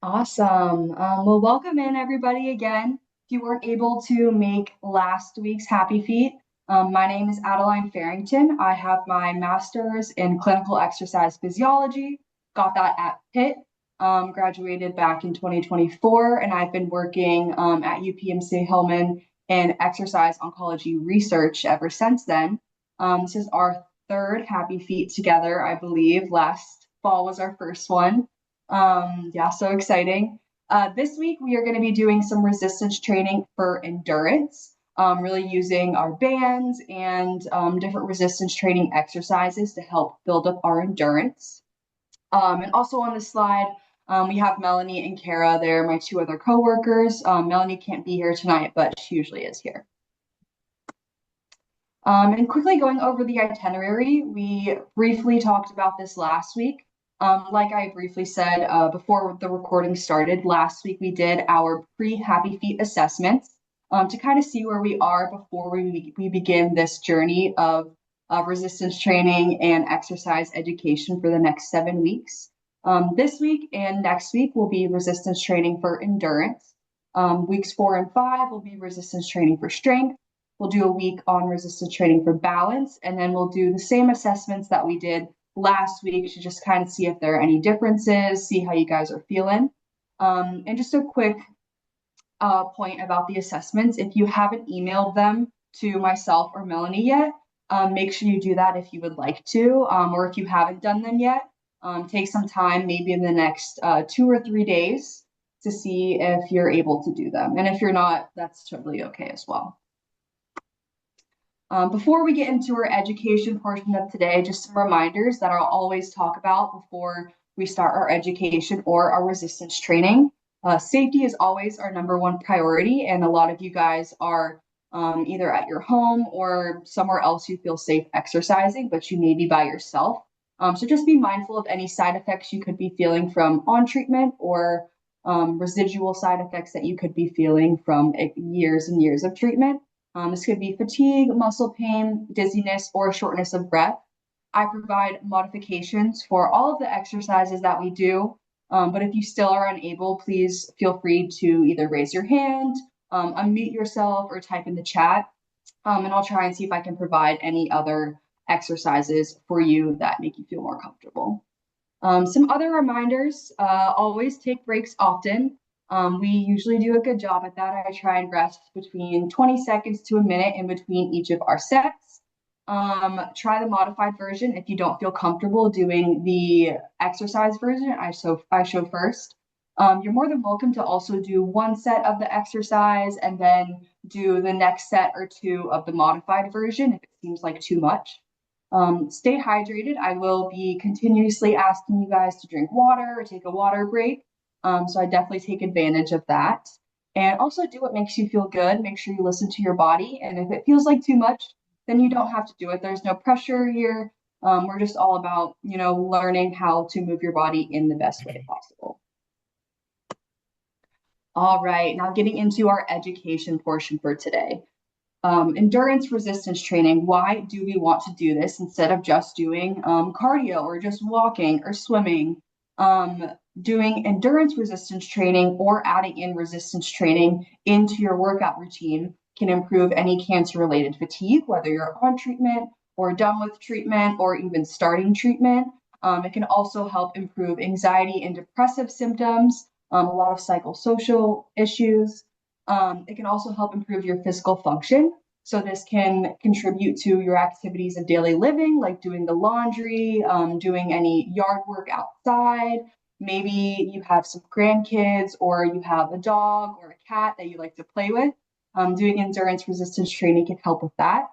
Awesome. Well, welcome in everybody again. If you weren't able to make last week's Happy Feet, my name is Adeline Farrington. I have my master's in clinical exercise physiology, got that at Pitt, graduated back in 2024, and I've been working at UPMC Hillman in exercise oncology research ever since then. This is our third Happy Feet together, I believe. Last fall was our first one. Yeah, so exciting. This week we are going to be doing some resistance training for endurance, really using our bands and different resistance training exercises to help build up our endurance. And also on the slide, we have Melanie and Kara. They're my two other coworkers. Melanie can't be here tonight, but she usually is here. And quickly going over the itinerary, we briefly talked about this last week. Like I briefly said before the recording started, last week we did our pre-Happy Feet assessments to kind of see where we are before we begin this journey of resistance training and exercise education for the next 7 weeks. This week and next week will be resistance training for endurance. Weeks 4 and 5 will be resistance training for strength. We'll do a week on resistance training for balance, and then we'll do the same assessments that we did last week to just kind of see if there are any differences, see how you guys are feeling. And just a quick point about the assessments. If you haven't emailed them to myself or Melanie yet, make sure you do that if you would like to, or if you haven't done them yet, take some time, maybe in the next 2 or 3 days, to see if you're able to do them. And if you're not, that's totally okay as well. Before we get into our education portion of today, just some reminders that I'll always talk about before we start our education or our resistance training. Safety is always our #1 priority, and a lot of you guys are either at your home or somewhere else you feel safe exercising, but you may be by yourself. So just be mindful of any side effects you could be feeling from on treatment or residual side effects that you could be feeling from years and years of treatment. This could be fatigue, muscle pain, dizziness, or shortness of breath. I provide modifications for all of the exercises that we do, but if you still are unable, please feel free to either raise your hand, unmute yourself, or type in the chat, and I'll try and see if I can provide any other exercises for you that make you feel more comfortable. Some other reminders, always take breaks often. We usually do a good job at that. I try and rest between 20 seconds to a minute in between each of our sets. Try the modified version if you don't feel comfortable doing the exercise version I show first. You're more than welcome to also do one set of the exercise and then do the next set or two of the modified version if it seems like too much. Stay hydrated. I will be continuously asking you guys to drink water or take a water break. So I definitely take advantage of that. And also do what makes you feel good. Make sure you listen to your body. And if it feels like too much, then you don't have to do it. There's no pressure here. We're just all about, learning how to move your body in the best way possible. All right, now getting into our education portion for today. Endurance resistance training. Why do we want to do this instead of just doing cardio or just walking or swimming? Doing endurance resistance training or adding in resistance training into your workout routine can improve any cancer-related fatigue, whether you're on treatment or done with treatment or even starting treatment. It can also help improve anxiety and depressive symptoms, a lot of psychosocial issues. It can also help improve your physical function. So this can contribute to your activities of daily living, like doing the laundry, doing any yard work outside. Maybe you have some grandkids or you have a dog or a cat that you like to play with. Doing endurance resistance training can help with that.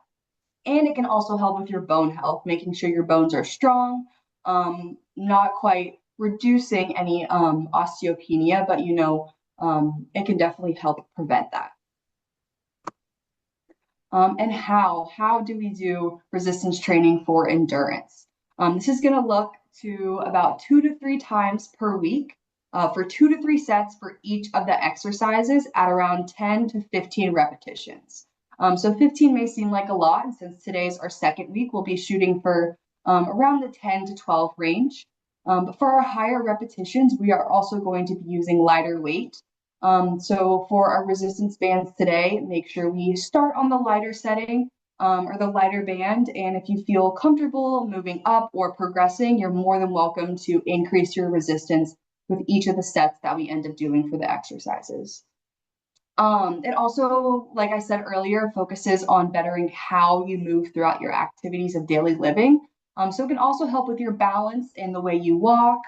And it can also help with your bone health, making sure your bones are strong, not quite reducing any osteopenia, but it can definitely help prevent that. And how do we do resistance training for endurance? This is going to look to about 2 to 3 times per week for 2 to 3 sets for each of the exercises at around 10 to 15 repetitions. So 15 may seem like a lot, and since today's our second week, we'll be shooting for around the 10 to 12 range. But for our higher repetitions, we are also going to be using lighter weight. So for our resistance bands today, make sure we start on the lighter setting or the lighter band. And if you feel comfortable moving up or progressing, you're more than welcome to increase your resistance with each of the sets that we end up doing for the exercises. It also, like I said earlier, focuses on bettering how you move throughout your activities of daily living. So it can also help with your balance and the way you walk.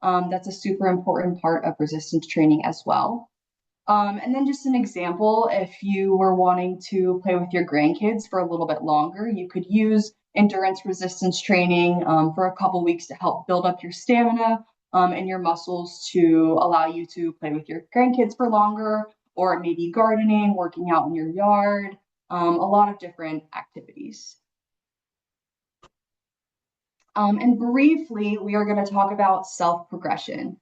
That's a super important part of resistance training as well. And then just an example, if you were wanting to play with your grandkids for a little bit longer, you could use endurance resistance training for a couple weeks to help build up your stamina and your muscles to allow you to play with your grandkids for longer, or maybe gardening, working out in your yard, a lot of different activities. And briefly, we are going to talk about self-progression.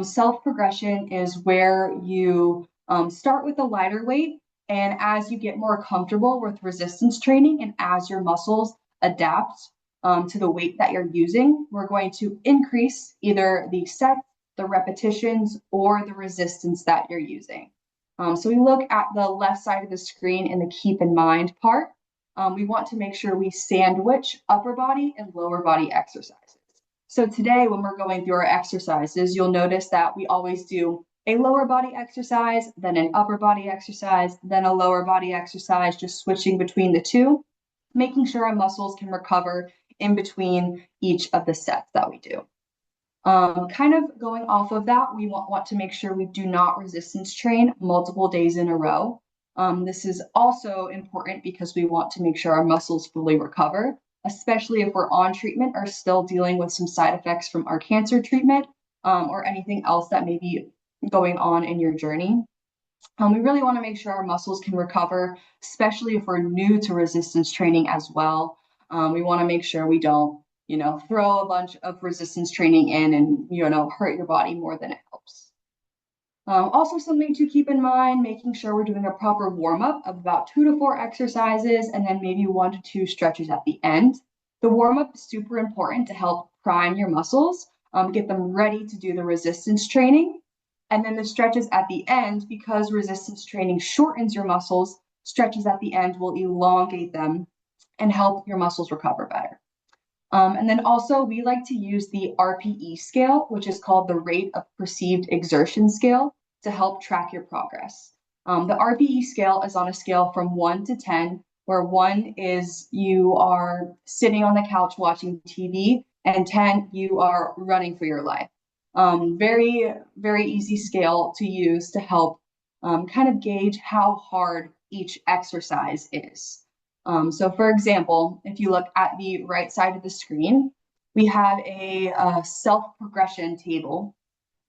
Self-progression is where you start with a lighter weight, and as you get more comfortable with resistance training and as your muscles adapt to the weight that you're using, we're going to increase either the sets, the repetitions, or the resistance that you're using. So we look at the left side of the screen in the keep in mind part. We want to make sure we sandwich upper body and lower body exercises. So today, when we're going through our exercises, you'll notice that we always do a lower body exercise, then an upper body exercise, then a lower body exercise, just switching between the two, making sure our muscles can recover in between each of the sets that we do. Kind of going off of that, we want to make sure we do not resistance train multiple days in a row. This is also important because we want to make sure our muscles fully recover, especially if we're on treatment or still dealing with some side effects from our cancer treatment or anything else that may be going on in your journey. We really want to make sure our muscles can recover, especially if we're new to resistance training as well. We want to make sure we don't throw a bunch of resistance training in and, hurt your body more than it helps. Also something to keep in mind, making sure we're doing a proper warm-up of about 2 to 4 exercises and then maybe 1 to 2 stretches at the end. The warm-up is super important to help prime your muscles, get them ready to do the resistance training. And then the stretches at the end, because resistance training shortens your muscles, stretches at the end will elongate them and help your muscles recover better. And then also we like to use the RPE scale, which is called the rate of perceived exertion scale, to help track your progress. The RPE scale is on a scale from 1 to 10, where 1 is you are sitting on the couch watching TV, and 10, you are running for your life. Very, very easy scale to use to help kind of gauge how hard each exercise is. So for example, if you look at the right side of the screen, we have a self-progression table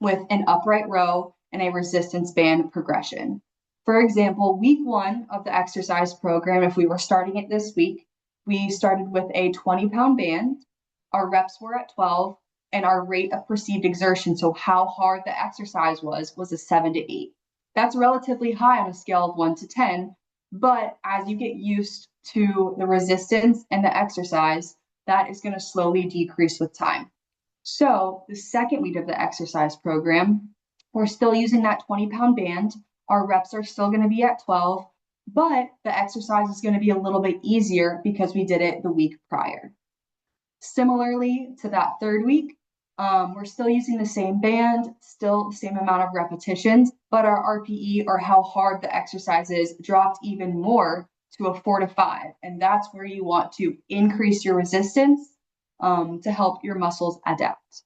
with an upright row and a resistance band progression. For example, week 1 of the exercise program, if we were starting it this week, we started with a 20-pound band, our reps were at 12, and our rate of perceived exertion, so how hard the exercise was a 7 to 8. That's relatively high on a scale of 1 to 10, but as you get used to the resistance and the exercise, that is going to slowly decrease with time. So the second week of the exercise program, we're still using that 20-pound band. Our reps are still going to be at 12, but the exercise is going to be a little bit easier because we did it the week prior. Similarly to that third week, we're still using the same band, still the same amount of repetitions, but our RPE, or how hard the exercise is, dropped even more to a 4 to 5. And that's where you want to increase your resistance to help your muscles adapt.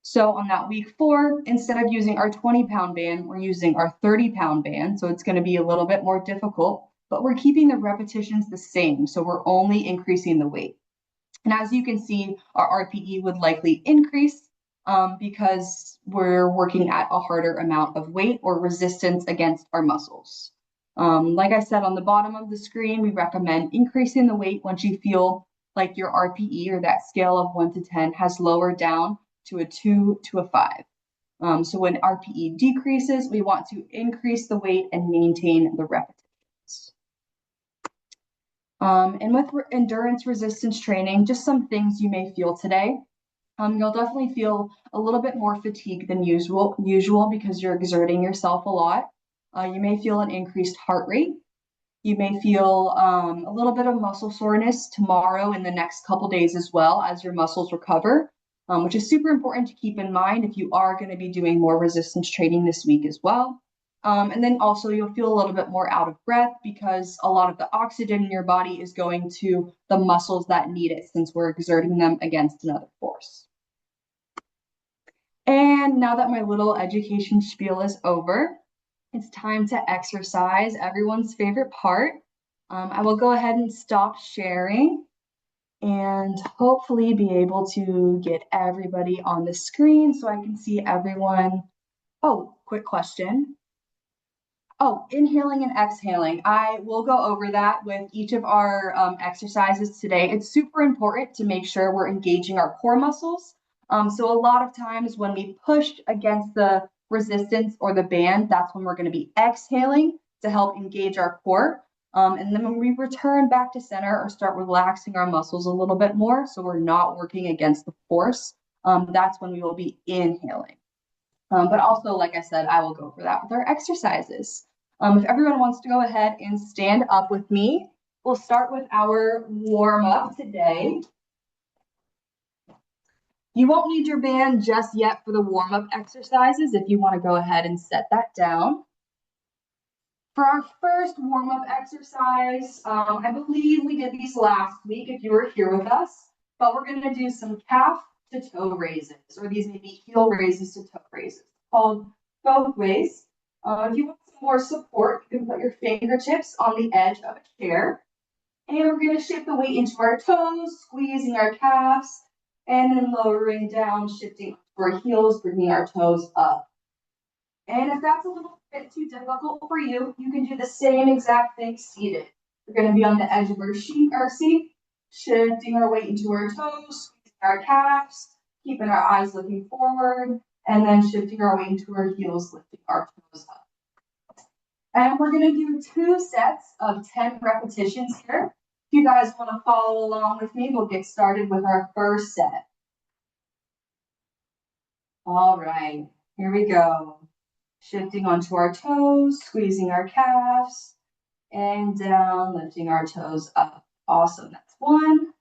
So on that week 4, instead of using our 20-pound band, we're using our 30-pound band. So it's going to be a little bit more difficult, but we're keeping the repetitions the same. So we're only increasing the weight. And as you can see, our RPE would likely increase because we're working at a harder amount of weight or resistance against our muscles. Like I said on the bottom of the screen, we recommend increasing the weight once you feel like your RPE, or that scale of 1 to 10, has lowered down to a 2 to a 5. So when RPE decreases, we want to increase the weight and maintain the repetitions. And with endurance resistance training, just some things you may feel today. You'll definitely feel a little bit more fatigue than usual because you're exerting yourself a lot. You may feel an increased heart rate. You may feel a little bit of muscle soreness tomorrow and the next couple days as well as your muscles recover, which is super important to keep in mind if you are going to be doing more resistance training this week as well. And then also you'll feel a little bit more out of breath because a lot of the oxygen in your body is going to the muscles that need it since we're exerting them against another force. And now that my little education spiel is over, it's time to exercise, everyone's favorite part. I will go ahead and stop sharing and hopefully be able to get everybody on the screen so I can see everyone. Oh, quick question. Oh, inhaling and exhaling. I will go over that with each of our exercises today. It's super important to make sure we're engaging our core muscles. So a lot of times when we push against the resistance or the band, that's when we're going to be exhaling to help engage our core. And then when we return back to center or start relaxing our muscles a little bit more, so we're not working against the force, that's when we will be inhaling. But also, like I said, I will go over that with our exercises. If everyone wants to go ahead and stand up with me, we'll start with our warm up today. You won't need your band just yet for the warm up exercises if you want to go ahead and set that down. For our first warm up exercise, I believe we did these last week if you were here with us, but we're going to do some calf to toe raises, or these may be heel raises to toe raises, called both ways. If you want some more support, you can put your fingertips on the edge of a chair. And we're going to shift the weight into our toes, squeezing our calves, and then lowering down, shifting to our heels, bringing our toes up. And if that's a little bit too difficult for you, you can do the same exact thing seated. We're going to be on the edge of our seat, shifting our weight into our toes, squeezing our calves, keeping our eyes looking forward, and then shifting our weight into our heels, lifting our toes up. And we're going to do 2 sets of 10 repetitions here. If you guys want to follow along with me, we'll get started with our first set. All right, here we go. Shifting onto our toes, squeezing our calves, and down, lifting our toes up. Awesome. That's 1,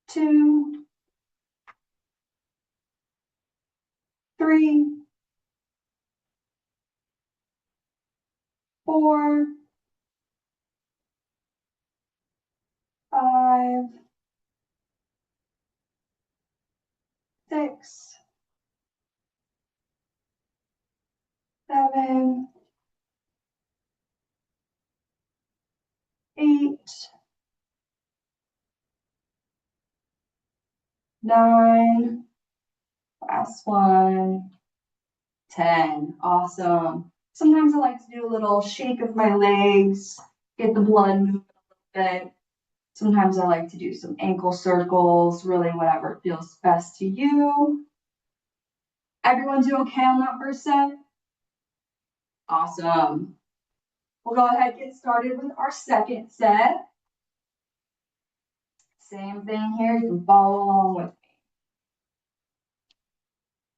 2, 3, 4, 5, 6, 7, 8, 9, last one, 10. Awesome. Sometimes I like to do a little shake of my legs, get the blood moving a little bit. Sometimes I like to do some ankle circles, really whatever feels best to you. Everyone do okay on that first set? Awesome. We'll go ahead and get started with our second set. Same thing here, you can follow along with me.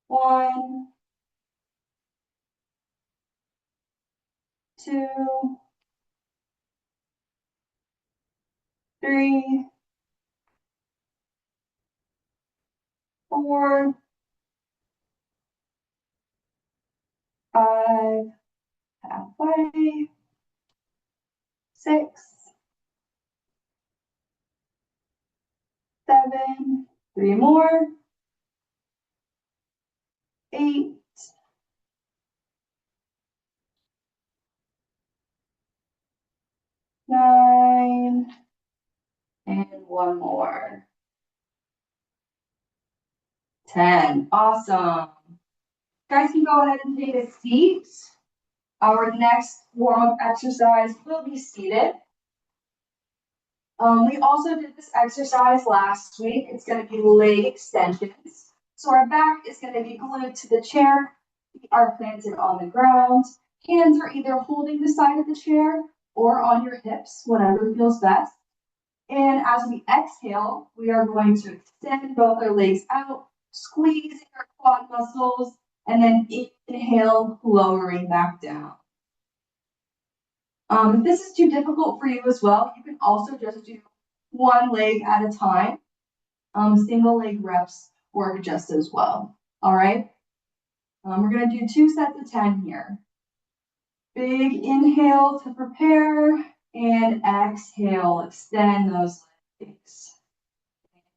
1, 2, 3, 4, 5, halfway, 6, 7, 3 more, 8, 9, and 1 more. 10. Awesome. You guys can go ahead and take a seat. Our next warm-up exercise will be seated. We also did this exercise last week. It's going to be leg extensions. So our back is going to be glued to the chair. Feet are planted on the ground. Hands are either holding the side of the chair or on your hips, whatever feels best. And as we exhale, we are going to extend both our legs out, squeezing our quad muscles, and then inhale, lowering back down. If this is too difficult for you as well, you can also just do one leg at a time. Single leg reps work just as well. All right. We're going to do 2 sets of 10 here. Big inhale to prepare and exhale, extend those legs.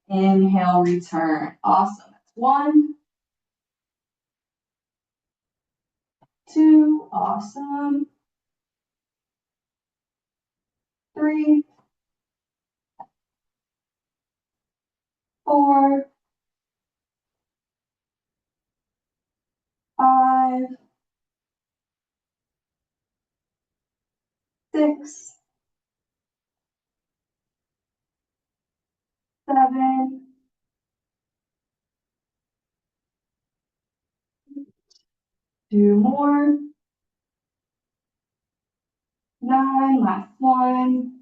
Inhale, return. Awesome. That's 1, 2, awesome. 3, 4, 5, 6, 7, 2 more, 9, last 1,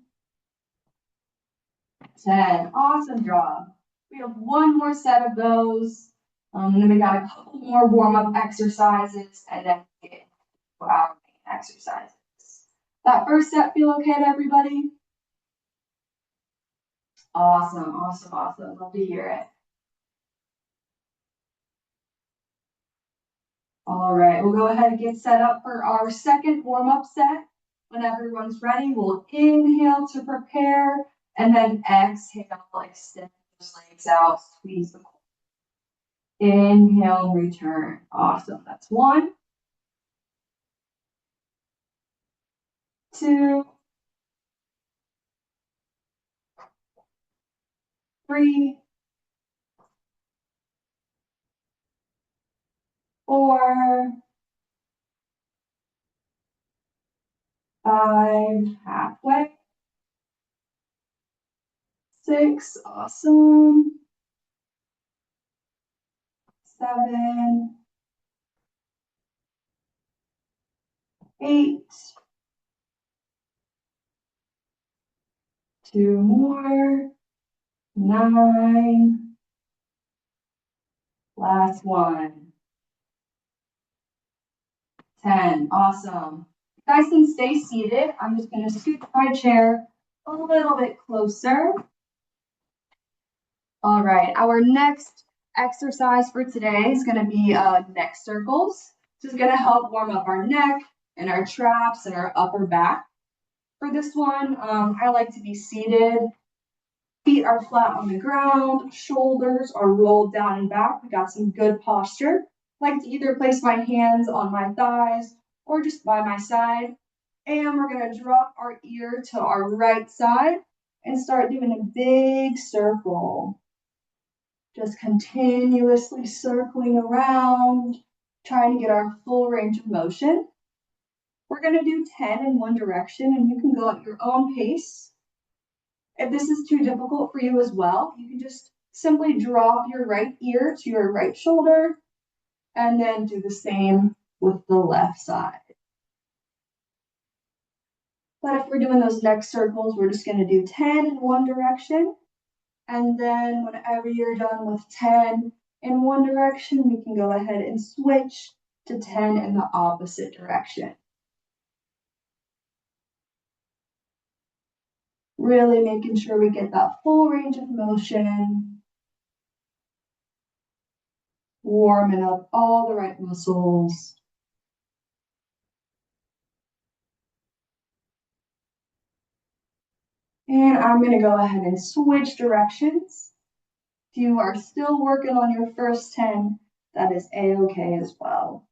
10. Awesome job. We have 1 more set of those. And then we got a couple more warm-up exercises, and then we get to our main exercises. That first set feel okay to everybody? Awesome, awesome, awesome. Love to hear it. All right, we'll go ahead and get set up for our second warm-up set. When everyone's ready, we'll inhale to prepare, and then exhale, extend those legs out, squeeze the core. Inhale, return. Awesome. That's 1, 2, 3, 4, 5, halfway. 6, awesome. 7, 8, 2 more, 9, last 1, 10. Awesome. You guys can stay seated. I'm just going to scoot my chair a little bit closer. All right, our next exercise for today is going to be neck circles. This is going to help warm up our neck and our traps and our upper back. For this one, I like to be seated. Feet are flat on the ground, shoulders are rolled down and back. We got some good posture. I like to either place my hands on my thighs or just by my side. And we're going to drop our ear to our right side and start doing a big circle. Just continuously circling around, trying to get our full range of motion. We're going to do 10 in one direction, and you can go at your own pace. If this is too difficult for you as well, you can just simply drop your right ear to your right shoulder, and then do the same with the left side. But if we're doing those neck circles, we're just going to do 10 in one direction. And then whenever you're done with 10 in one direction, we can go ahead and switch to 10 in the opposite direction. Really making sure we get that full range of motion, warming up all the right muscles. And I'm going to go ahead and switch directions. If you are still working on your first 10, that is a-okay as well.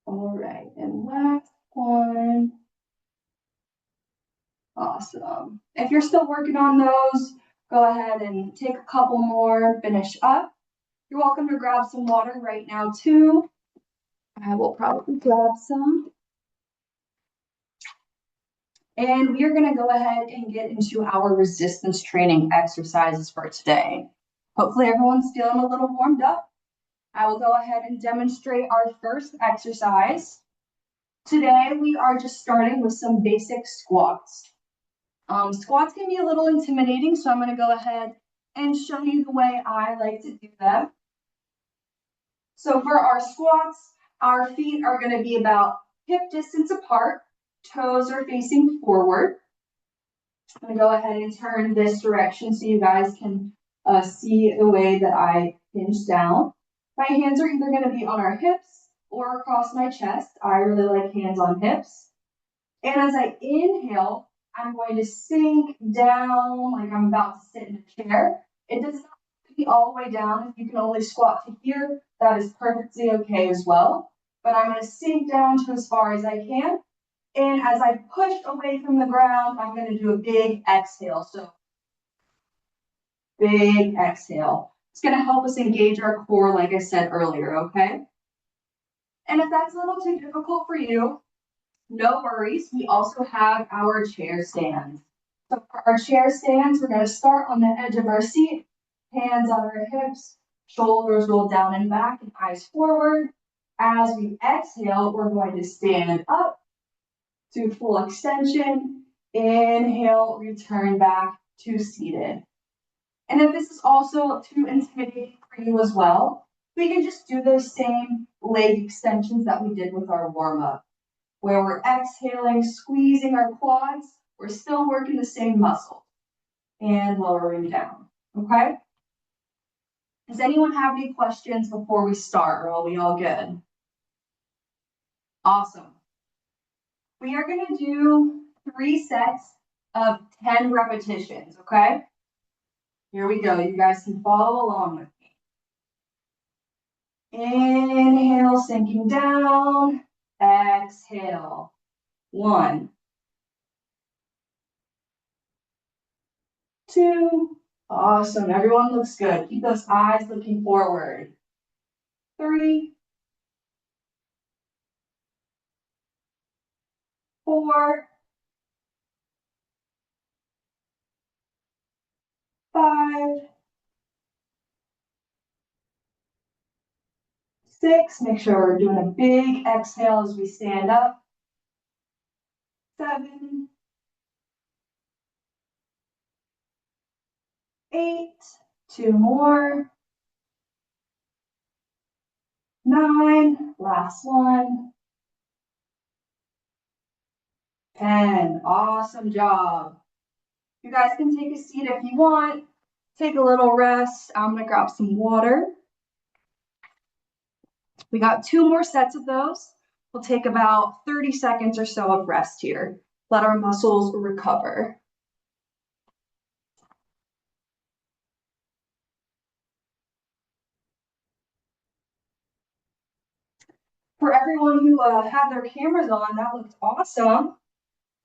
All right, and last one. Awesome. If you're still working on those, Go ahead and take a couple more, finish up. You're welcome to grab some water right now too. I will probably grab some. And we are going to go ahead and get into our resistance training exercises for today. Hopefully everyone's feeling a little warmed up. I will go ahead and demonstrate our first exercise. Today we are just starting with some basic squats. Squats can be a little intimidating, so I'm going to go ahead and show you the way I like to do them. So for our squats, our feet are going to be about hip distance apart, toes are facing forward. I'm going to go ahead and turn this direction so you guys can see the way that I hinge down. My hands are either going to be on our hips or across my chest. I really like hands on hips. And as I inhale, I'm going to sink down like I'm about to sit in a chair. It does not have to be all the way down. If you can only squat to here, that is perfectly okay as well. But I'm going to sink down to as far as I can. And as I push away from the ground, I'm going to do a big exhale. So big exhale. It's going to help us engage our core, like I said earlier, okay? And if that's a little too difficult for you, no worries. We also have our chair stands. So for our chair stands, we're going to start on the edge of our seat, hands on our hips, shoulders roll down and back, and eyes forward. As we exhale, we're going to stand up to full extension. Inhale, return back to seated. And if this is also too intimidating for you as well, we can just do those same leg extensions that we did with our warm-up, where we're exhaling, squeezing our quads. We're still working the same muscle and lowering down, okay? Does anyone have any questions before we start, or are we all good? Awesome. We are going to do 3 sets of 10 repetitions, okay? Here we go. You guys can follow along with me. Inhale, sinking down. Exhale. 1, 2. Awesome. Everyone looks good. Keep those eyes looking forward. 3, 4, 5, 6. Make sure we're doing a big exhale as we stand up. 7, 8. 2 more. 9. Last one. 10. Awesome job. You guys can take a seat if you want. Take a little rest. I'm going to grab some water. We got 2 more sets of those. We'll take about 30 seconds or so of rest here. Let our muscles recover. For everyone who had their cameras on, that looks awesome.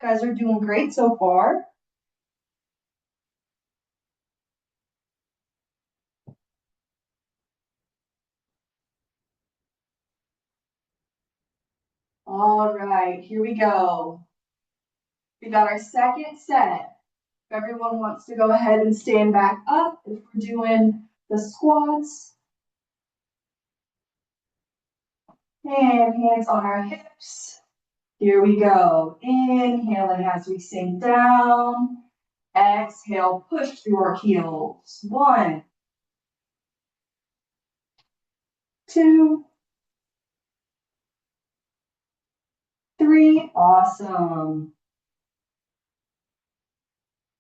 You guys are doing great so far. All right, here we go. We got our second set. If everyone wants to go ahead and stand back up, if we're doing the squats. And hands on our hips. Here we go. Inhaling as we sink down. Exhale, push through our heels. 1, 2, 3. Awesome.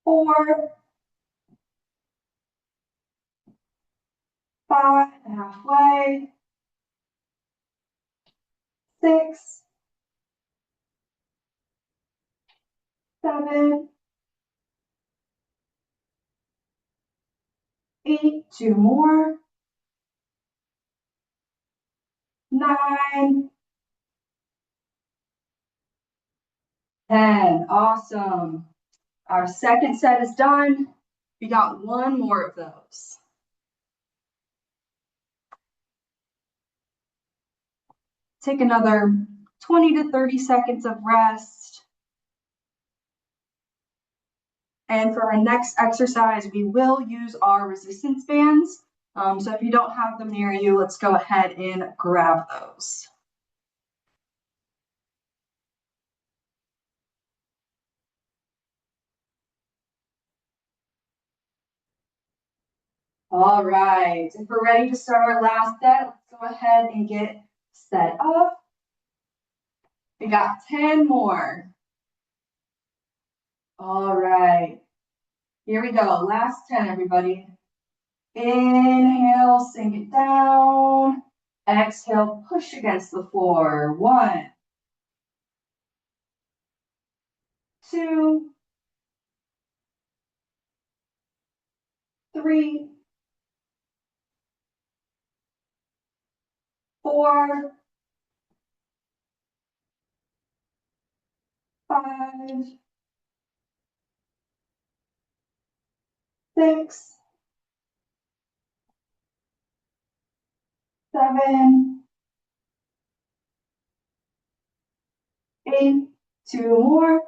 4, 5, halfway. 6, 7, 8. 2 more. 9, 10. Awesome. Our second set is done. We got one more of those. Take another 20 to 30 seconds of rest. And for our next exercise, we will use our resistance bands. So if you don't have them near you, let's go ahead and grab those. All right, if we're ready to start our last set, let's go ahead and get set up. We got 10 more. All right, here we go. Last 10, everybody. Inhale, sink it down. Exhale, push against the floor. 1, 2, 3, 4, 5, 6, 7, 8, 2 more,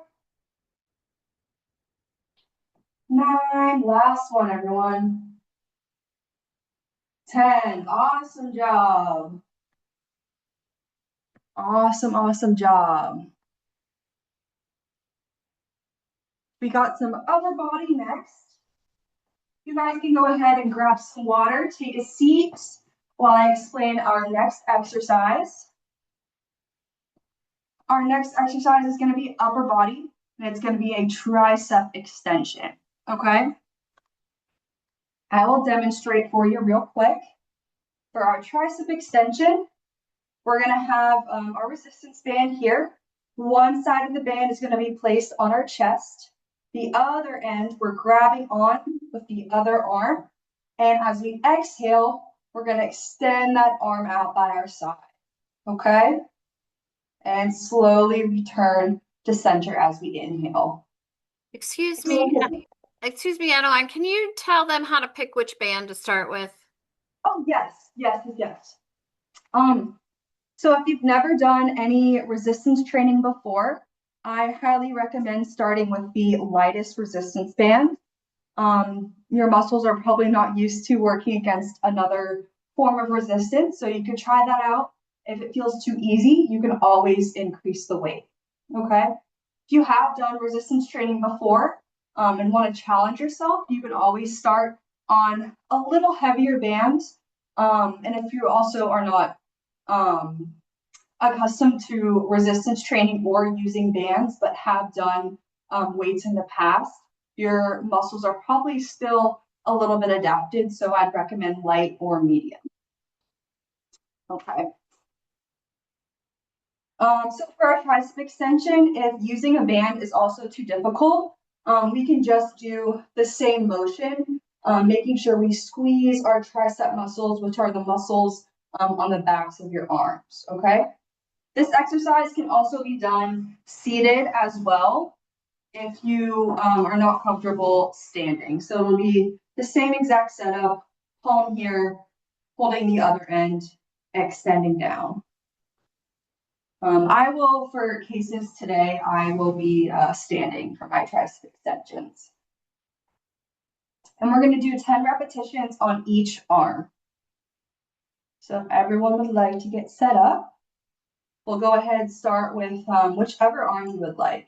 9, last one, everyone. 10, awesome job. Awesome job. We got some upper body next. You guys can go ahead and grab some water, take a seat while I explain our next exercise. Our next exercise is going to be upper body, and it's going to be a tricep extension, okay? I will demonstrate for you real quick. For our tricep extension, we're going to have our resistance band here. One side of the band is going to be placed on our chest. The other end, we're grabbing on with the other arm. And as we exhale, we're going to extend that arm out by our side, okay? And slowly return to center as we inhale. Excuse me, Adeline, can you tell them how to pick which band to start with? Oh, yes. So if you've never done any resistance training before, I highly recommend starting with the lightest resistance band. Your muscles are probably not used to working against another form of resistance, so you could try that out. If it feels too easy, you can always increase the weight, okay? If you have done resistance training before and want to challenge yourself, you can always start on a little heavier band. And if you also are not accustomed to resistance training or using bands, but have done weights in the past, your muscles are probably still a little bit adapted. So I'd recommend light or medium. Okay. So for our tricep extension, if using a band is also too difficult, we can just do the same motion, making sure we squeeze our tricep muscles, which are the muscles on the backs of your arms, okay? This exercise can also be done seated as well if you are not comfortable standing. So it'll be the same exact setup, palm here, holding the other end, extending down. I will, for cases today, I will be standing for my tricep extensions. And we're going to do 10 repetitions on each arm. So if everyone would like to get set up, we'll go ahead and start with whichever arm you would like.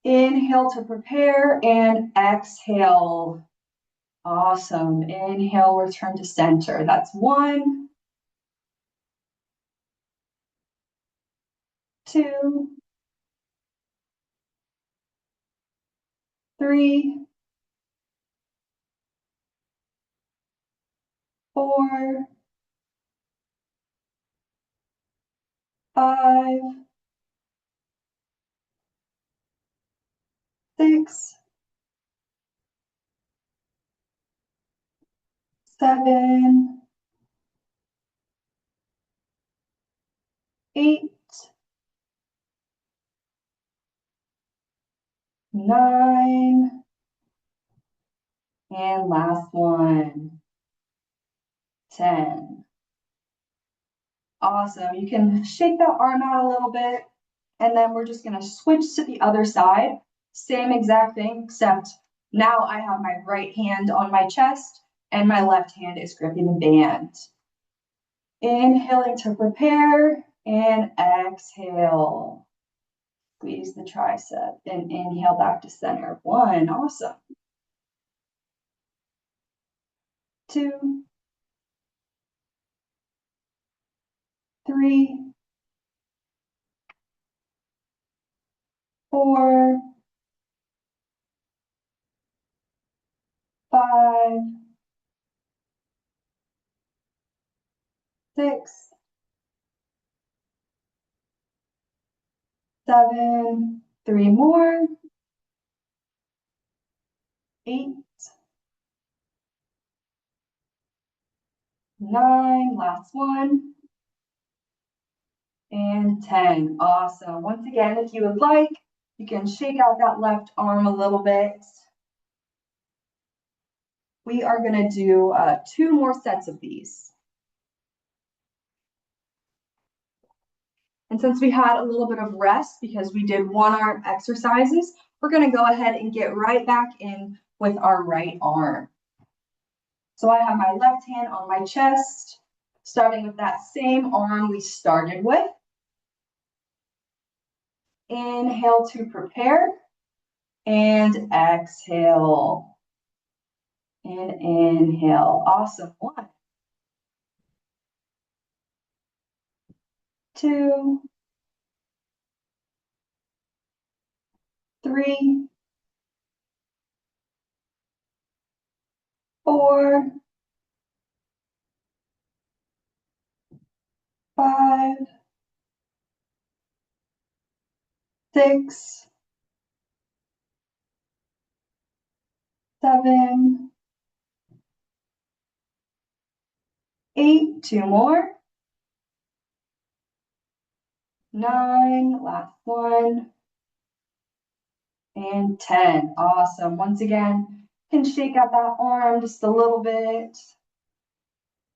Inhale to prepare and exhale. Awesome. Inhale, return to center. That's 1, 2, 3, 4, 5, 6, 7, 8, 9, And last one. 10. Awesome. You can shake that arm out a little bit, and then we're just gonna switch to the other side. Same exact thing, except now I have my right hand on my chest and my left hand is gripping the band. Inhaling to prepare and exhale. Squeeze the tricep and inhale back to center. 1, awesome. 2, 3, 4, 5, 6, 7, 3 more, 8, 9, last one, and 10. Awesome. Once again, if you would like, you can shake out that left arm a little bit. We are going to do 2 more sets of these. And since we had a little bit of rest because we did one arm exercises, we're going to go ahead and get right back in with our right arm. So I have my left hand on my chest, starting with that same arm we started with. Inhale to prepare and exhale. And inhale. Awesome. 1, 2, 3, 4, 5, 6, 7, 8, 2 more, 9, last one, and 10. Awesome. Once again, you can shake out that arm just a little bit.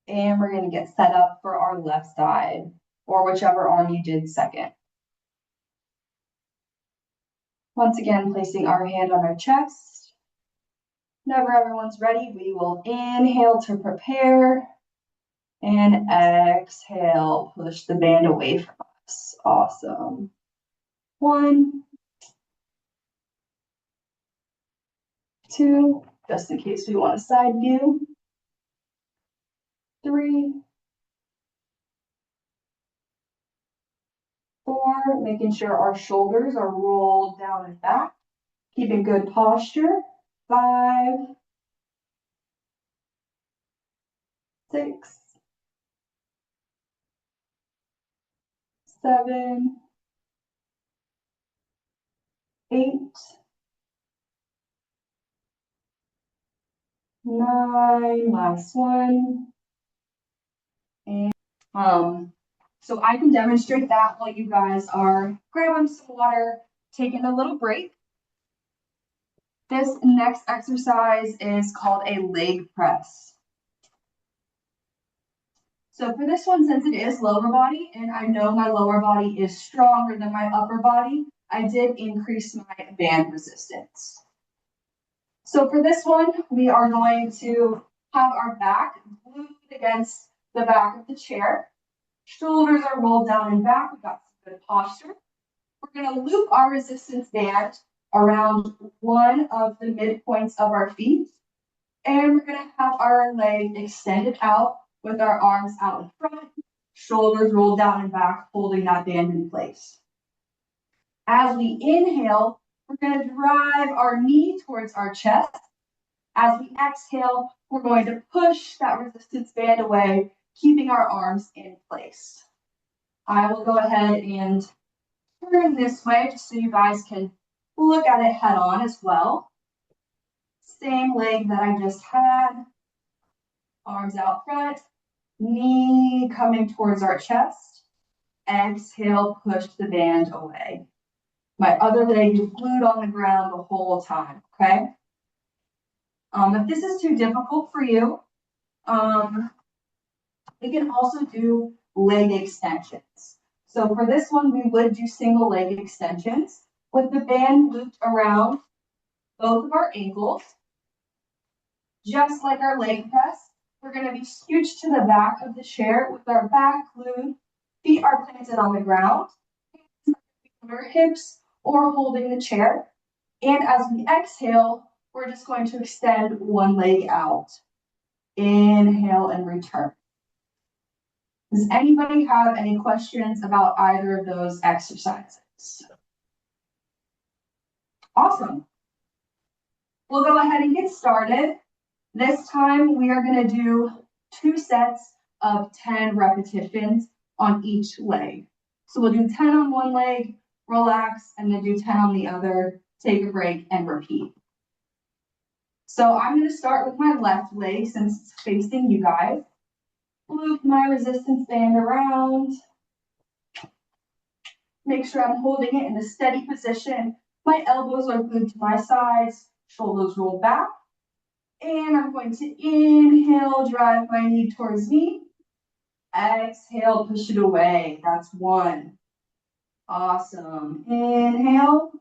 And we're going to get set up for our left side, or whichever arm you did second. Once again, placing our hand on our chest. Whenever everyone's ready, we will inhale to prepare and exhale, push the band away from us. Awesome. 1, 2, just in case we want a side view. 3, 4, making sure our shoulders are rolled down and back, keeping good posture. 5, 6, 7, 8, 9, last one. And so I can demonstrate that while you guys are grabbing some water, taking a little break. This next exercise is called a leg press. So for this one, since it is lower body, and I know my lower body is stronger than my upper body, I did increase my band resistance. So for this one, we are going to have our back glued against the back of the chair. Shoulders are rolled down and back. We've got some good posture. We're going to loop our resistance band around one of the midpoints of our feet. And we're going to have our leg extended out with our arms out in front, shoulders rolled down and back, holding that band in place. As we inhale, we're going to drive our knee towards our chest. As we exhale, we're going to push that resistance band away, keeping our arms in place. I will go ahead and turn this way just so you guys can look at it head on as well. Same leg that I just had. Arms out front, knee coming towards our chest. Exhale, push the band away. My other leg is glued on the ground the whole time, okay? If this is too difficult for you, we can also do leg extensions. So for this one, we would do single leg extensions with the band looped around both of our ankles. Just like our leg press, we're going to be scooched to the back of the chair with our back glued, feet are planted on the ground, on our hips or holding the chair. And as we exhale, we're just going to extend one leg out. Inhale and return. Does anybody have any questions about either of those exercises? Awesome. We'll go ahead and get started. This time we are going to do 2 sets of 10 repetitions on each leg. So we'll do 10 on one leg, relax, and then do 10 on the other, take a break, and repeat. So I'm going to start with my left leg since it's facing you guys. Loop my resistance band around. Make sure I'm holding it in a steady position. My elbows are glued to my sides, shoulders roll back. And I'm going to inhale, drive my knee towards me. Exhale, push it away. That's 1. Awesome. Inhale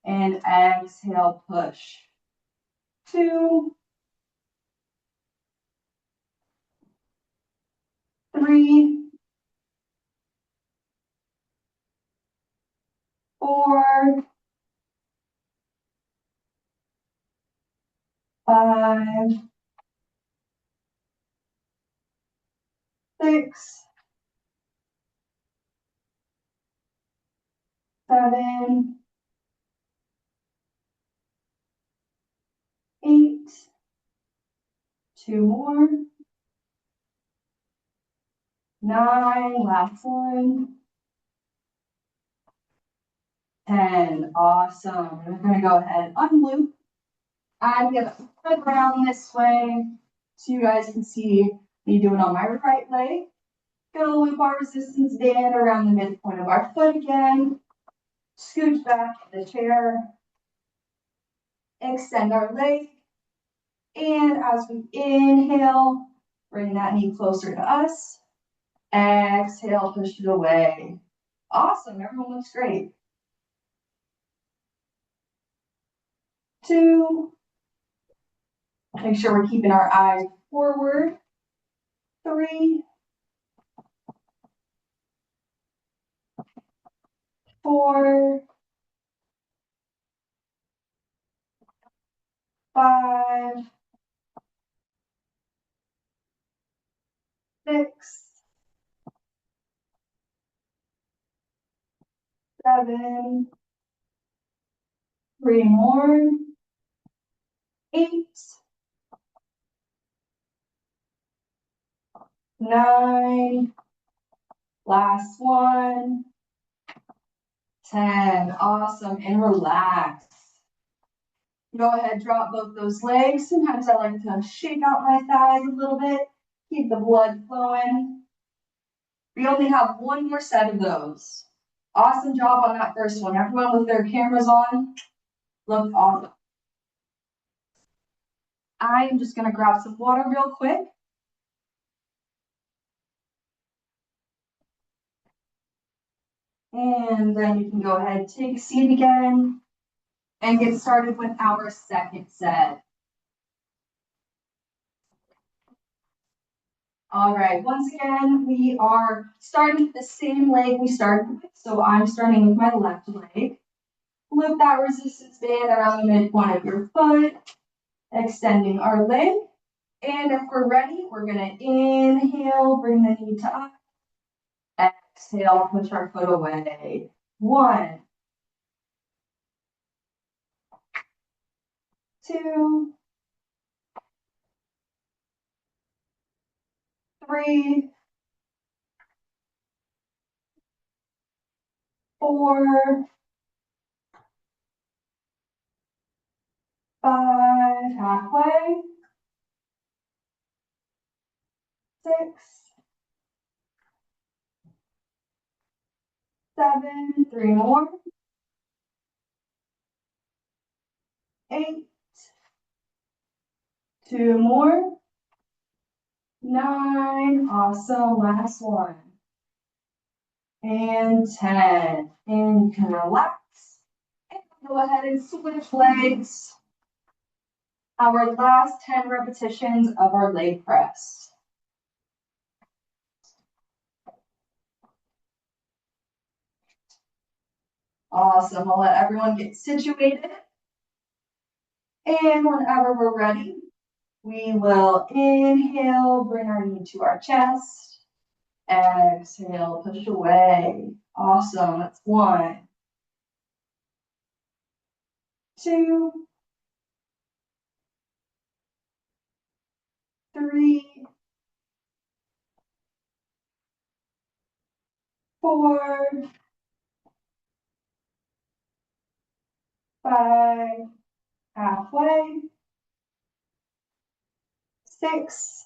and exhale, push. 2, 3, 4, 5, 6, 7, 8, 2 more, 9, last one, 10. Awesome. We're going to go ahead and unloop. I'm going to flip around this way so you guys can see me doing on my right leg. Gonna loop our resistance band around the midpoint of our foot again. Scooch back in the chair. Extend our leg. And as we inhale, bring that knee closer to us. Exhale, push it away. Awesome, everyone looks great. 2. Make sure we're keeping our eyes forward. 3, 4, 5, 6, 7, 3 more, 8, 9, last one, 10. Awesome, and relax. Go ahead, drop both those legs. Sometimes I like to shake out my thighs a little bit, keep the blood flowing. We only have one more set of those. Awesome job on that first one. Everyone with their cameras on, look awesome. I am just gonna grab some water real quick. And then you can go ahead, take a seat again, and get started with our second set. All right, once again, we are starting with the same leg we started with. So I'm starting with my left leg. Loop that resistance band around the midpoint of your foot, extending our leg. And if we're ready, we're gonna inhale, bring the knee to up. Exhale, push our foot away. 1, 2, 3, 4, 5, halfway. 6, 7, 3 more. 8, 2 more. 9. Awesome. Last one. And 10. And you can relax. And go ahead and switch legs. Our last 10 repetitions of our leg press. Awesome. I'll let everyone get situated. And whenever we're ready, we will inhale, bring our knee to our chest. Exhale, push away. Awesome. That's 1, 2, 3, 4, 5, halfway, 6,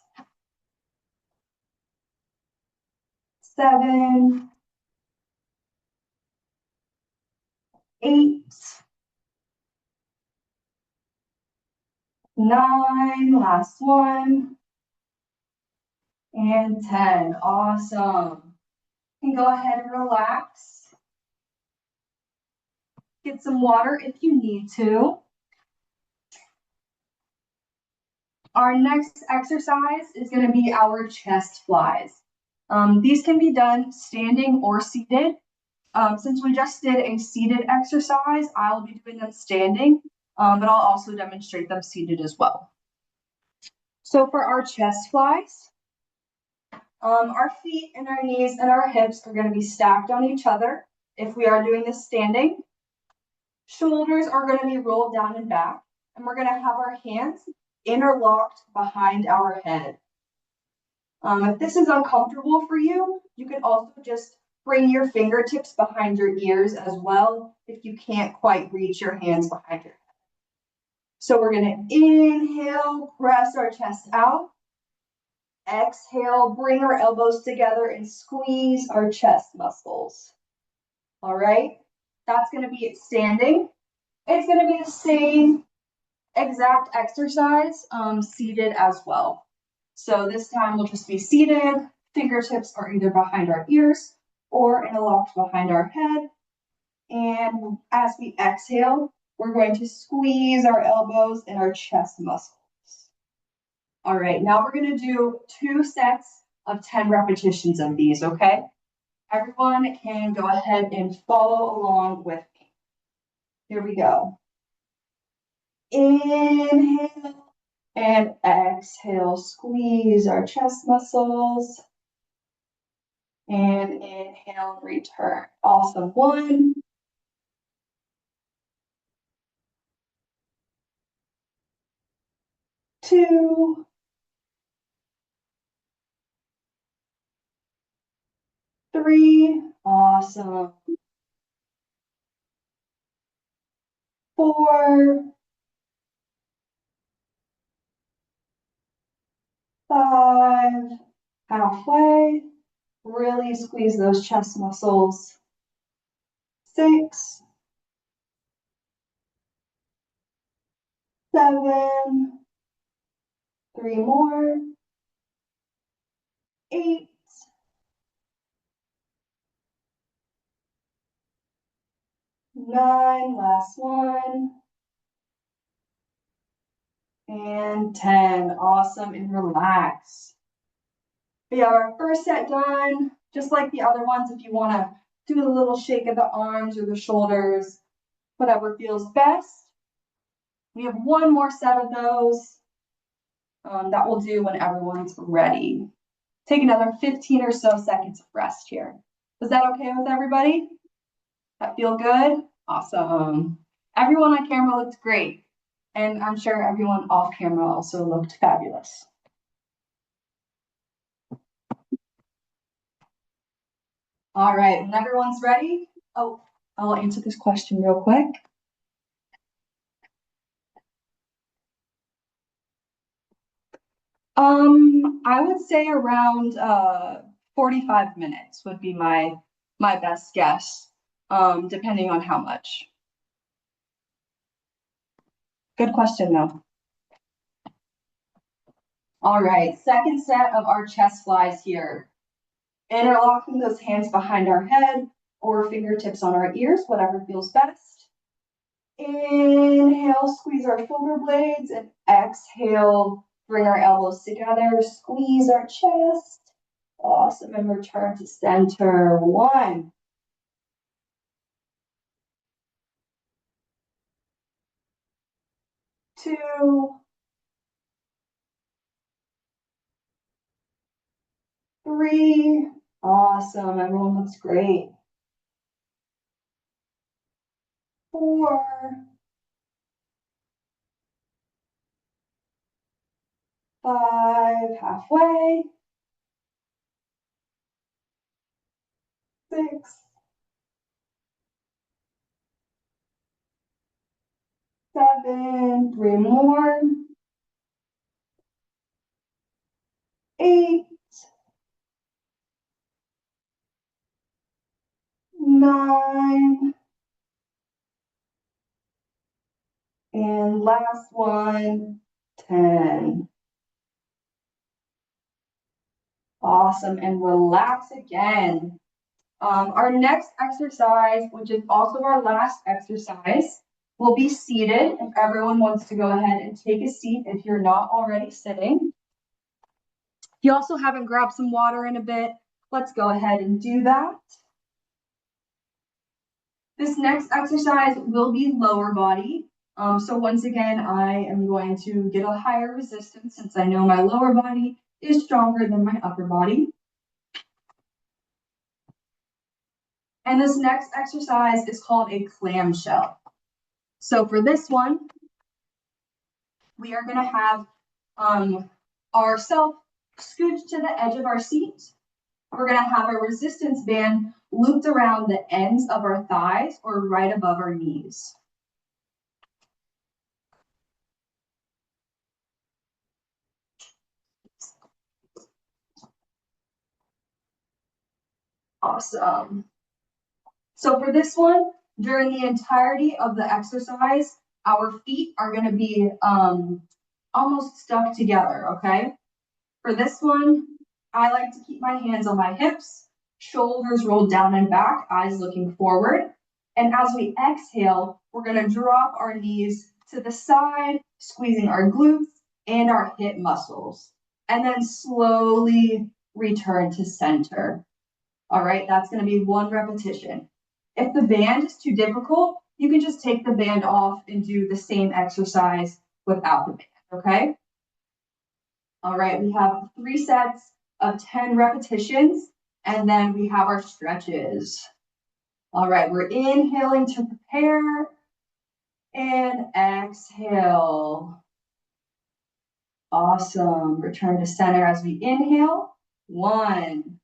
7, 8, 9, last one, and 10. Awesome. You can go ahead and relax. Get some water if you need to. Our next exercise is going to be our chest flies. These can be done standing or seated. Since we just did a seated exercise, I'll be doing them standing, but I'll also demonstrate them seated as well. So for our chest flies, our feet and our knees and our hips are going to be stacked on each other if we are doing this standing. Shoulders are going to be rolled down and back, and we're going to have our hands interlocked behind our head. If this is uncomfortable for you, you can also just bring your fingertips behind your ears as well if you can't quite reach your hands behind your head. So we're going to inhale, press our chest out. Exhale, bring our elbows together and squeeze our chest muscles. All right, that's going to be it standing. It's going to be the same exact exercise seated as well. So this time we'll just be seated. Fingertips are either behind our ears or interlocked behind our head. And as we exhale, we're going to squeeze our elbows and our chest muscles. All right, now we're going to do 2 sets of 10 repetitions of these, okay? Everyone can go ahead and follow along with me. Here we go. Inhale and exhale, squeeze our chest muscles. And inhale, return. Awesome. 1, 2, 3, awesome. 4, 5, halfway. Really squeeze those chest muscles. 6, 7, 3 more. 8, 9, last one. And 10. Awesome. And relax. We have our first set done. Just like the other ones, if you want to do a little shake of the arms or the shoulders, whatever feels best. We have one more set of those that we'll do when everyone's ready. Take another 15 or so seconds of rest here. Is that okay with everybody? That feel good? Awesome. Everyone on camera looked great. And I'm sure everyone off camera also looked fabulous. All right, when everyone's ready, oh, I'll answer this question real quick. I would say around 45 minutes would be my best guess, depending on how much. Good question though. All right, second set of our chest flies here. Interlocking those hands behind our head or fingertips on our ears, whatever feels best. Inhale, squeeze our shoulder blades, and exhale, bring our elbows together, squeeze our chest. Awesome, and return to center. 1, 2, 3. Awesome, everyone looks great. 4, 5, halfway. 6, 7, 3 more. 8, 9, and last one, 10. Awesome, and relax again. Our next exercise, which is also our last exercise, will be seated. If everyone wants to go ahead and take a seat if you're not already sitting. If you also haven't grabbed some water in a bit, let's go ahead and do that. This next exercise will be lower body. So once again, I am going to get a higher resistance since I know my lower body is stronger than my upper body. And this next exercise is called a clamshell. So for this one, we are going to have ourselves scooched to the edge of our seat. We're going to have a resistance band looped around the ends of our thighs or right above our knees. Awesome. So for this one, during the entirety of the exercise, our feet are going to be almost stuck together, okay? For this one, I like to keep my hands on my hips, shoulders rolled down and back, eyes looking forward. And as we exhale, we're going to drop our knees to the side, squeezing our glutes and our hip muscles, and then slowly return to center. All right, that's going to be 1 repetition. If the band is too difficult, you can just take the band off and do the same exercise without the band, okay? All right, we have 3 sets of 10 repetitions, and then we have our stretches. All right, we're inhaling to prepare and exhale. Awesome. Return to center as we inhale. 1,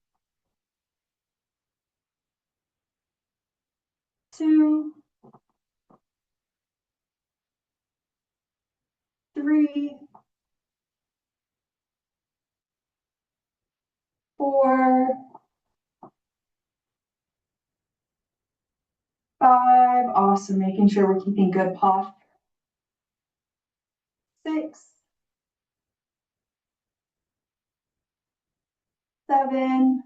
2, 3, 4, 5. Awesome. Making sure we're keeping good posture. 6, 7,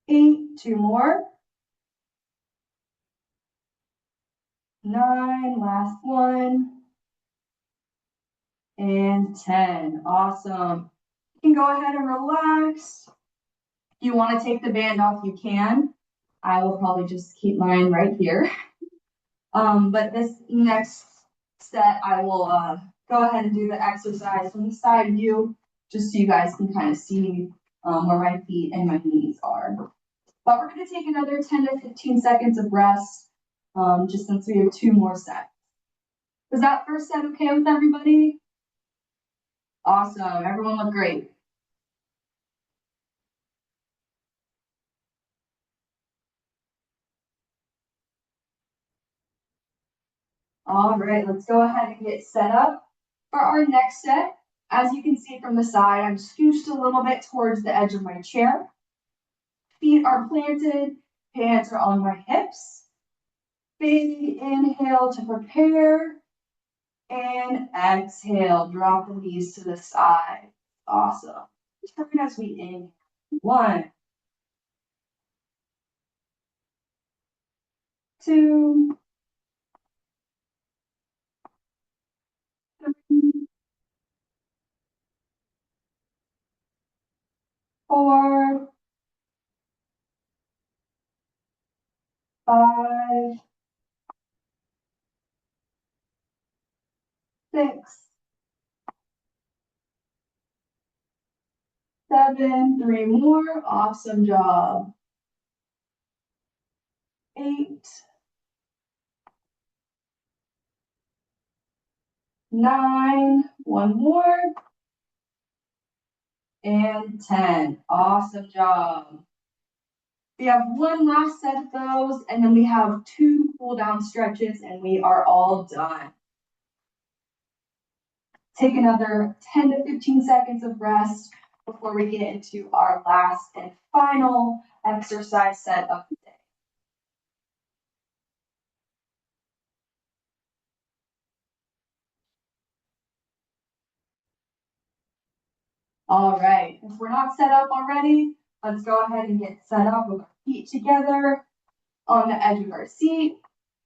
8. 2 more. 9. Last one. And 10. Awesome. You can go ahead and relax. If you want to take the band off, you can. I will probably just keep mine right here. But this next set, I will go ahead and do the exercise from the side view, just so you guys can kind of see where my feet and my knees are. But we're going to take another 10 to 15 seconds of rest, just since we have 2 more sets. Was that first set okay with everybody? Awesome. Everyone looked great. All right, let's go ahead and get set up for our next set. As you can see from the side, I'm scooched a little bit towards the edge of my chair. Feet are planted, hands are on my hips. Big inhale to prepare. And exhale, drop the knees to the side. Awesome. Turn as we inhale. 1, 2, 3, 4, 5, 6, 7, 3 more. Awesome job. 8, 9, 1 more. And 10. Awesome job. We have one last set of those, and then we have 2 cool down stretches, and we are all done. Take another 10 to 15 seconds of rest before we get into our last and final exercise set of the day. All right, if we're not set up already, let's go ahead and get set up with our feet together on the edge of our seat,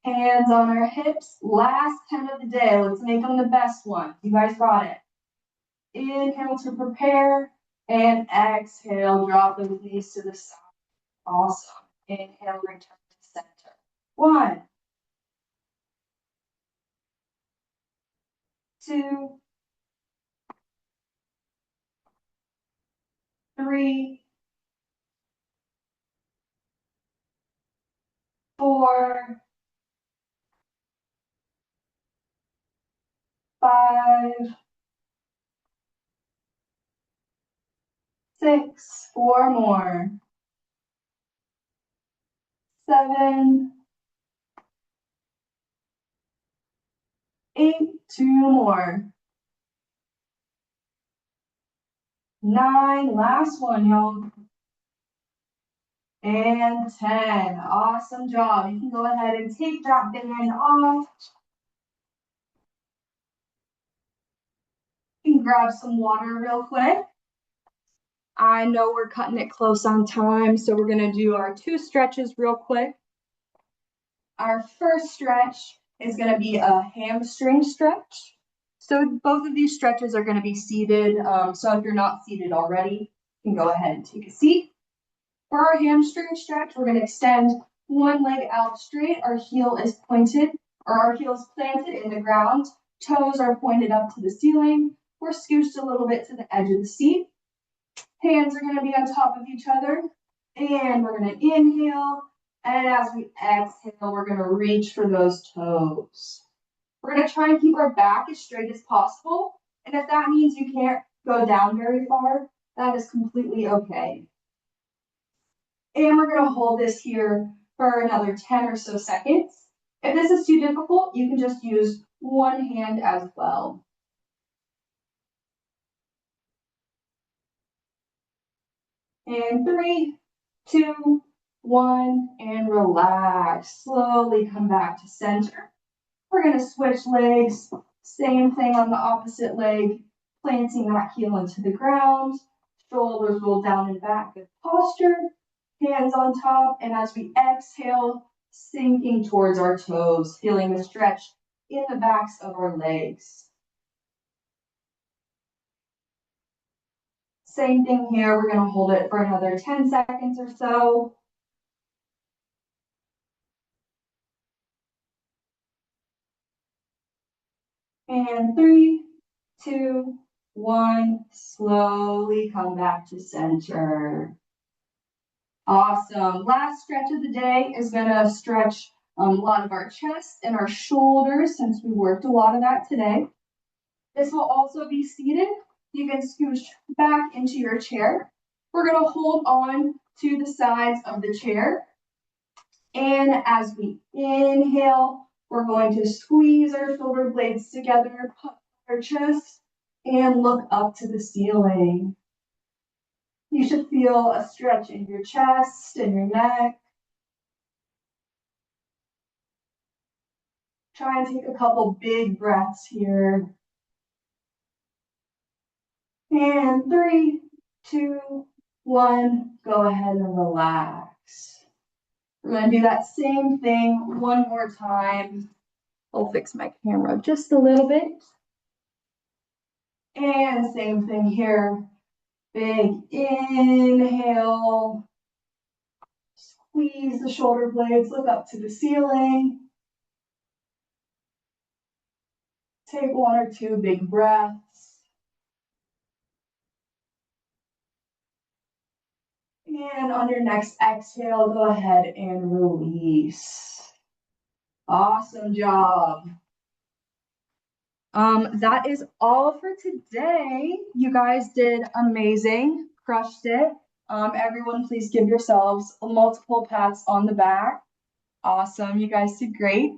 hands on our hips. Last 10 of the day, let's make them the best ones. You guys got it. Inhale to prepare, and exhale, drop those knees to the side. Awesome. Inhale, return to center. 1, 2, 3, 4, 5, 6, 4 more. 7, 8, 2 more. 9, last one, y'all. And 10. Awesome job. You can go ahead and take that band off. You can grab some water real quick. I know we're cutting it close on time, so we're gonna do our 2 stretches real quick. Our first stretch is gonna be a hamstring stretch. So both of these stretches are gonna be seated. So if you're not seated already, you can go ahead and take a seat. For our hamstring stretch, we're gonna extend one leg out straight. Our heel is pointed, or our heel is planted in the ground. Toes are pointed up to the ceiling. We're scooched a little bit to the edge of the seat. Hands are gonna be on top of each other. And we're gonna inhale. And as we exhale, we're gonna reach for those toes. We're gonna try and keep our back as straight as possible. And if that means you can't go down very far, that is completely okay. And we're gonna hold this here for another 10 or so seconds. If this is too difficult, you can just use one hand as well. And 3, 2, 1, and relax. Slowly come back to center. We're gonna switch legs. Same thing on the opposite leg, planting that heel into the ground. Shoulders roll down and back, good posture. Hands on top, and as we exhale, sinking towards our toes, feeling the stretch in the backs of our legs. Same thing here, we're gonna hold it for another 10 seconds or so. And 3, 2, 1, slowly come back to center. Awesome. Last stretch of the day is gonna stretch a lot of our chest and our shoulders since we worked a lot of that today. This will also be seated. You can scooch back into your chair. We're gonna hold on to the sides of the chair. And as we inhale, we're going to squeeze our shoulder blades together, puff our chest, and look up to the ceiling. You should feel a stretch in your chest and your neck. Try and take a couple big breaths here. And 3, 2, 1, go ahead and relax. We're gonna do that same thing one more time. I'll fix my camera just a little bit. And same thing here. Big inhale. Squeeze the shoulder blades, look up to the ceiling. Take 1 or 2 big breaths. And on your next exhale, go ahead and release. Awesome job. That is all for today. You guys did amazing, crushed it. Everyone, please give yourselves multiple pats on the back. Awesome, you guys did great.